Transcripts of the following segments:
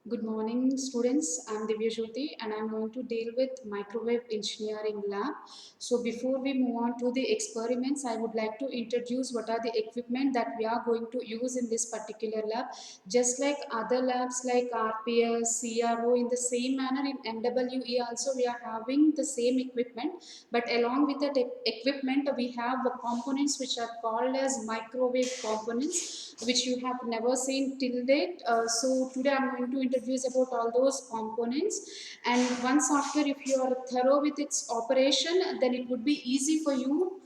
Good morning, students. I'm Divya Jyoti and I'm going to deal with microwave engineering lab. So before we move on to the experiments, I would like to introduce what are the equipment that we are going to use in this particular lab. Just like other labs like RPS, CRO, in the same manner in MWE also we are having the same equipment. But along with that equipment, we have the components which are called as microwave components which you have never seen till date. So today I'm going to introduce about all those components, and once after if you are thorough with its operation, then it would be easy for you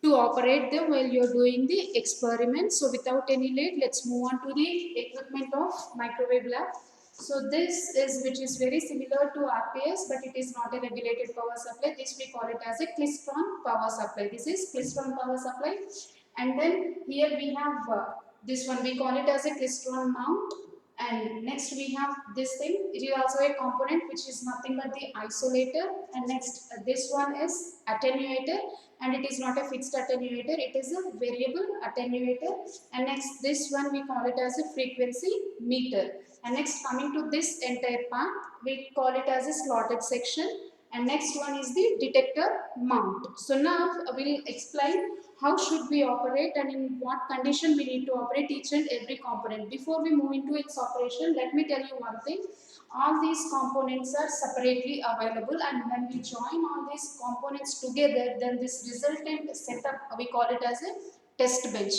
to operate them while you're doing the experiment. So without any late, let's move on to the equipment of microwave lab. So this is which is very similar to RPS, but it is not a regulated power supply. This we call it as a klystron power supply. This is klystron power supply. And then here we have this one, we call it as a klystron mount. And next we have this thing, it is also a component which is nothing but the isolator. And next this one is attenuator, and it is not a fixed attenuator, it is a variable attenuator. And next this one we call it as a frequency meter. And next coming to this entire part, we call it as a slotted section. And next one is the detector mount. So now we'll explain how should we operate and in what condition we need to operate each and every component. Before we move into its operation, let me tell you one thing. All these components are separately available, and when we join all these components together, then this resultant setup, we call it as a test bench.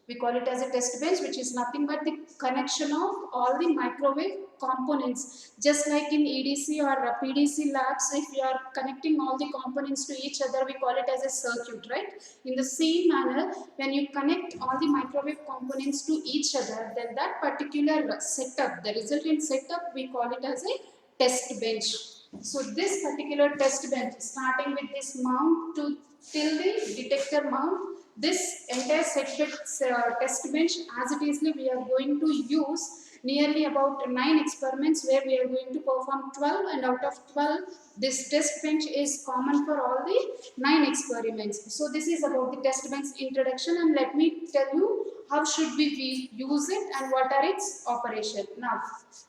We call it as a test bench, which is nothing but the connection of all the microwave components. Just like in EDC or PDC labs, if you are connecting all the components to each other, we call it as a circuit, right? In the same manner, when you connect all the microwave components to each other, then that particular setup, the resultant setup, we call it as a test bench. So this particular test bench, starting with this mount to till the detector mount, this entire test bench, as it is, we are going to use nearly about 9 experiments where we are going to perform 12, and out of 12 this test bench is common for all the 9 experiments. So this is about the test bench introduction, and let me tell you how should we use it and what are its operation. Now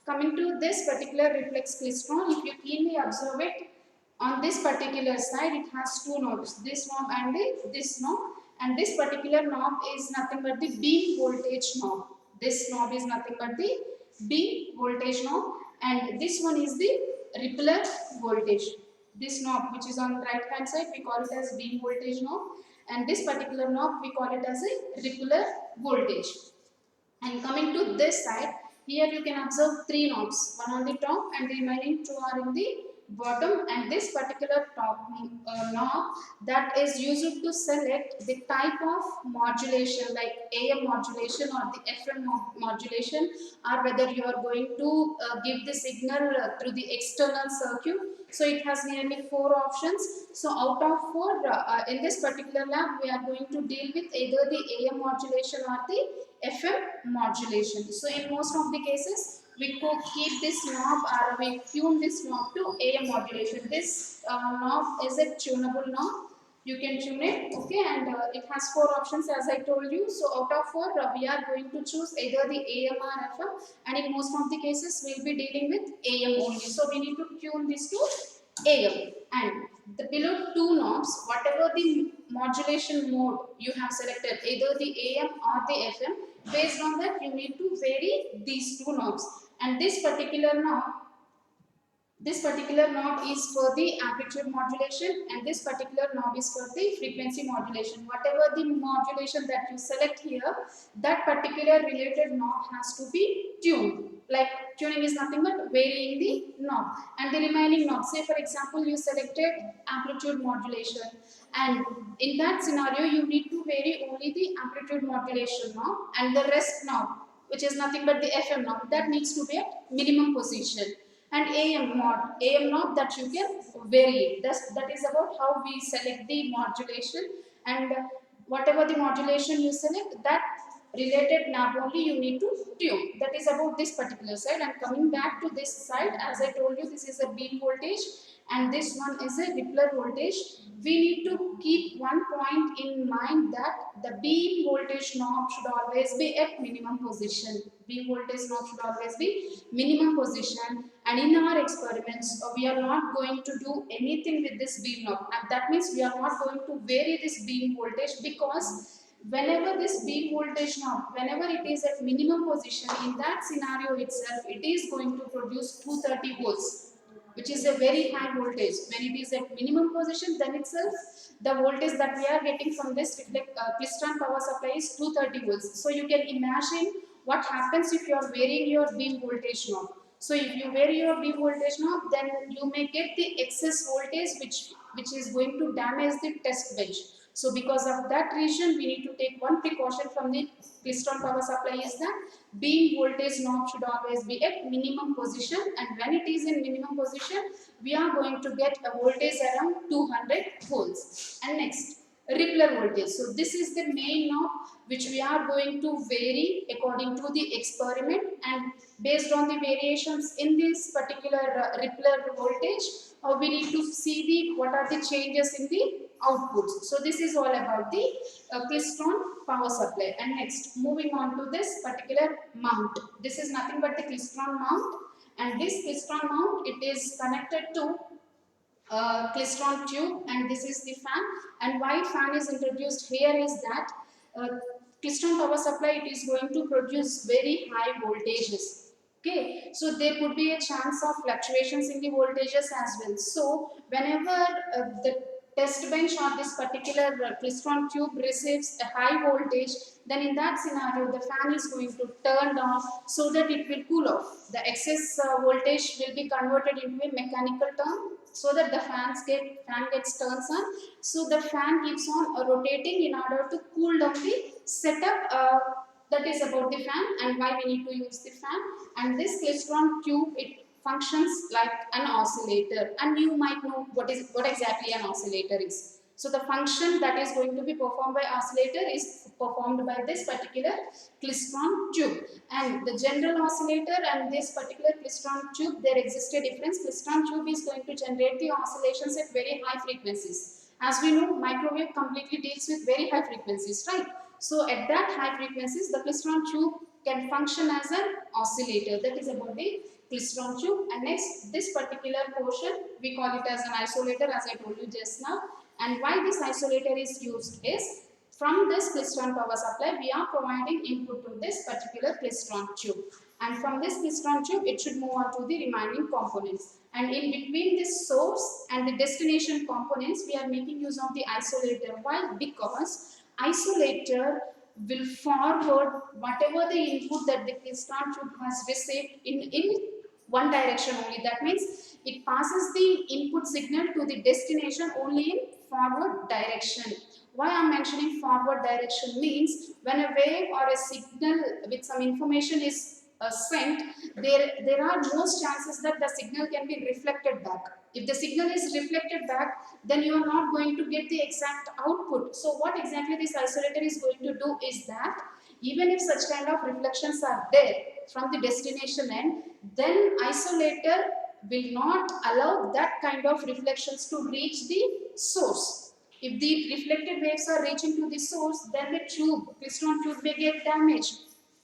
coming to this particular reflex klystron, if you keenly observe it, on this particular side it has two knobs, this knob and this knob, and this particular knob is nothing but the beam voltage knob. This knob is nothing but the beam voltage knob, and this one is the repellor voltage. This knob which is on the right hand side, we call it as beam voltage knob, and this particular knob we call it as a repellor voltage. And coming to this side, here you can observe three knobs, one on the top and the remaining two are in the bottom. And this particular top knob, that is used to select the type of modulation like AM modulation or the FM modulation, or whether you are going to give the signal through the external circuit. So it has nearly 4 options. So out of 4, in this particular lab, we are going to deal with either the AM modulation or the FM modulation. So in most of the cases, we could keep this knob or we tune this knob to AM modulation. This knob is a tunable knob. You can tune it, okay, and it has 4 options as I told you. So out of 4, we are going to choose either the AM or FM, and in most of the cases, we will be dealing with AM only. So we need to tune this to AM, and the below two knobs, whatever the modulation mode you have selected, either the AM or the FM, based on that you need to vary these two knobs. And this particular knob is for the amplitude modulation, and this particular knob is for the frequency modulation. Whatever the modulation that you select here, that particular related knob has to be tuned. Like tuning is nothing but varying the knob. And the remaining knob, say for example you selected amplitude modulation, and in that scenario you need to vary only the amplitude modulation knob, and the rest knob, which is nothing but the FM knob, that needs to be at minimum position. And AM knob, that you can vary. That is about how we select the modulation, and whatever the modulation you select, that related knob only you need to tune. That is about this particular side. And coming back to this side, as I told you, this is a beam voltage, and this one is a Rippler voltage. We need to keep one point in mind that the beam voltage knob should always be at minimum position. Beam voltage knob should always be minimum position, and in our experiments we are not going to do anything with this beam knob. And that means we are not going to vary this beam voltage, because whenever this beam voltage knob, whenever it is at minimum position, in that scenario itself it is going to produce 230 volts, which is a very high voltage. When it is at minimum position, then itself the voltage that we are getting from this Klystron power supply is 230 volts. So you can imagine what happens if you are varying your beam voltage knob. So if you vary your beam voltage knob, then you may get the excess voltage which is going to damage the test bench. So because of that reason, we need to take one precaution from the Klystron power supply is that beam voltage knob should always be at minimum position, and when it is in minimum position, we are going to get a voltage around 200 volts. And next, Rippler voltage. So this is the main knob which we are going to vary according to the experiment, and based on the variations in this particular Rippler voltage, we need to see the what are the changes in the outputs. So this is all about the Klystron power supply. And next, moving on to this particular mount. This is nothing but the Klystron mount, and this Klystron mount, it is connected to Klystron tube, and this is the fan. And why fan is introduced here is that uh, Klystron power supply, it is going to produce very high voltages. Okay, so there could be a chance of fluctuations in the voltages as well. So whenever the test bench or this particular Klystron tube receives a high voltage, then in that scenario the fan is going to turn down so that it will cool off. The excess voltage will be converted into a mechanical term, so that the fan gets turns on. So the fan keeps on rotating in order to cool down the setup. That is about the fan and why we need to use the fan. And this Klystron tube, it functions like an oscillator, and you might know what exactly an oscillator is. So the function that is going to be performed by oscillator is performed by this particular Klystron tube. And the general oscillator and this particular Klystron tube, there exists a difference. Klystron tube is going to generate the oscillations at very high frequencies. As we know, microwave completely deals with very high frequencies, right? So at that high frequencies, the Klystron tube can function as an oscillator. That is about the Klystron tube. And next, this particular portion, we call it as an isolator, as I told you just now. And why this isolator is used is, from this Klystron power supply, we are providing input to this particular Klystron tube. And from this Klystron tube, it should move on to the remaining components. And in between this source and the destination components, we are making use of the isolator. Why? Because isolator will forward whatever the input that the Klystron tube has received in one direction only. That means it passes the input signal to the destination only in forward direction. Why I am mentioning forward direction means, when a wave or a signal with some information is sent, there are most chances that the signal can be reflected back. If the signal is reflected back, then you are not going to get the exact output. So what exactly this isolator is going to do is that, even if such kind of reflections are there from the destination end, then isolator will not allow that kind of reflections to reach the source. If the reflected waves are reaching to the source, then the Klystron tube may get damaged.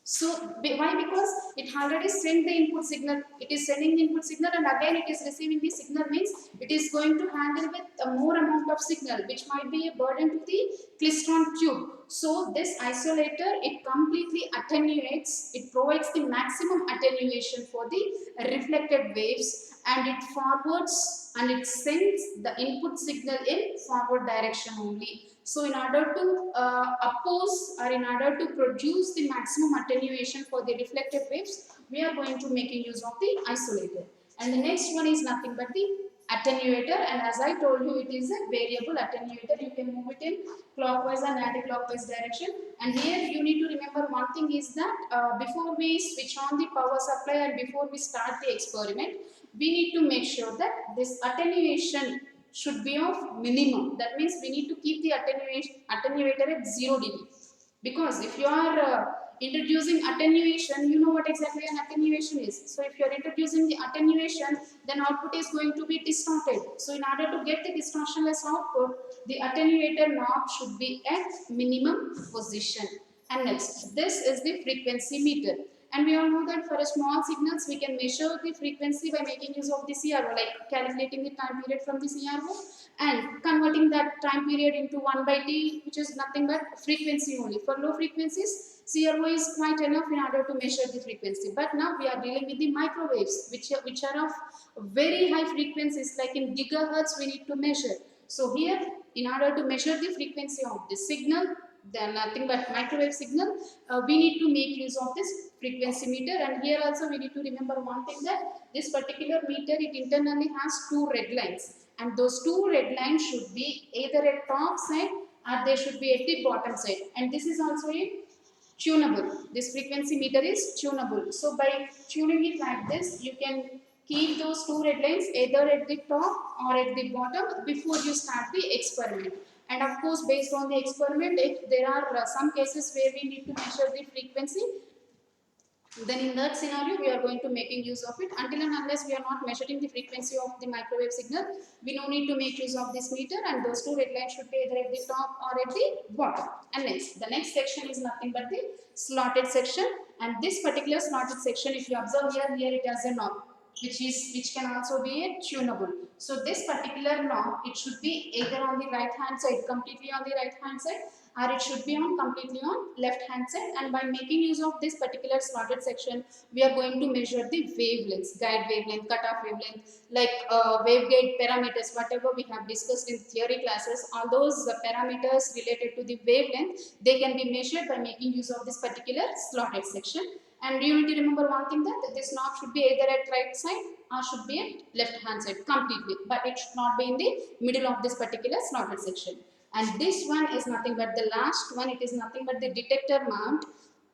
So why? Because it already sent the input signal. It is sending the input signal, and again it is receiving the signal, means it is going to handle with a more amount of signal, which might be a burden to the Klystron tube. So this isolator, it completely attenuates, it provides the maximum attenuation for the reflected waves, and it forwards and it sends the input signal in forward direction only. So in order to oppose, or in order to produce the maximum attenuation for the reflected waves, we are going to making use of the isolator. And the next one is nothing but the attenuator, and as I told you, it is a variable attenuator. You can move it in clockwise and anti-clockwise direction. And here you need to remember one thing is that before we switch on the power supply and before we start the experiment, we need to make sure that this attenuation should be of minimum. That means we need to keep the attenuator at 0 dB. Because if you are introducing attenuation, you know what exactly an attenuation is. So if you are introducing the attenuation, then output is going to be distorted. So in order to get the distortionless output, the attenuator knob should be at minimum position. And next, this is the frequency meter. And we all know that for a small signals, we can measure the frequency by making use of the CRO, like calculating the time period from the CRO and converting that time period into 1 by T, which is nothing but frequency only. For low frequencies, CRO is quite enough in order to measure the frequency. But now we are dealing with the microwaves, which are of very high frequencies, like in gigahertz we need to measure. So here, in order to measure the frequency of the signal, then nothing but microwave signal, we need to make use of this frequency meter. And here also we need to remember one thing, that this particular meter, it internally has two red lines, and those two red lines should be either at top side or they should be at the bottom side. And this is also a tunable. This frequency meter is tunable. So by tuning it like this, you can keep those two red lines either at the top or at the bottom before you start the experiment. And of course, based on the experiment, if there are some cases where we need to measure the frequency, then in that scenario we are going to making use of it. Until and unless we are not measuring the frequency of the microwave signal, we no need to make use of this meter, and those two red lines should be either at the top or at the bottom. And next, the next section is nothing but the slotted section. And this particular slotted section, if you observe here it has a knob, which can also be a tunable. So this particular knob, it should be either on the right hand side, completely on the right hand side, or it should be on completely on left hand side. And by making use of this particular slotted section, we are going to measure the wavelengths, guide wavelength, cutoff wavelength, like waveguide parameters, whatever we have discussed in theory classes. All those parameters related to the wavelength, they can be measured by making use of this particular slotted section. And you need to remember one thing, that this knob should be either at right side or should be at left hand side completely, but it should not be in the middle of this particular slotted section. And this one is nothing but the last one, it is nothing but the detector mount.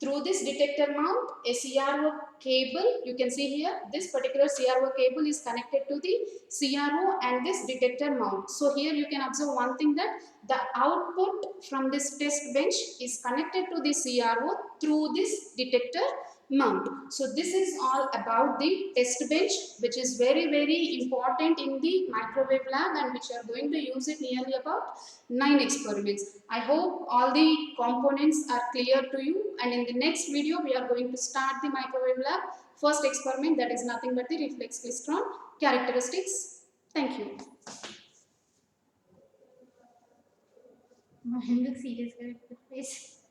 Through this detector mount, a CRO cable, you can see here, this particular CRO cable is connected to the CRO and this detector mount. So here you can observe one thing, that the output from this test bench is connected to the CRO through this detector mount. So this is all about the test bench, which is very important in the microwave lab, and which are going to use it nearly about 9 experiments. I hope all the components are clear to you, and in the next video we are going to start the microwave lab first experiment, that is nothing but the reflex klystron characteristics. Thank you. हम लोग serious करें face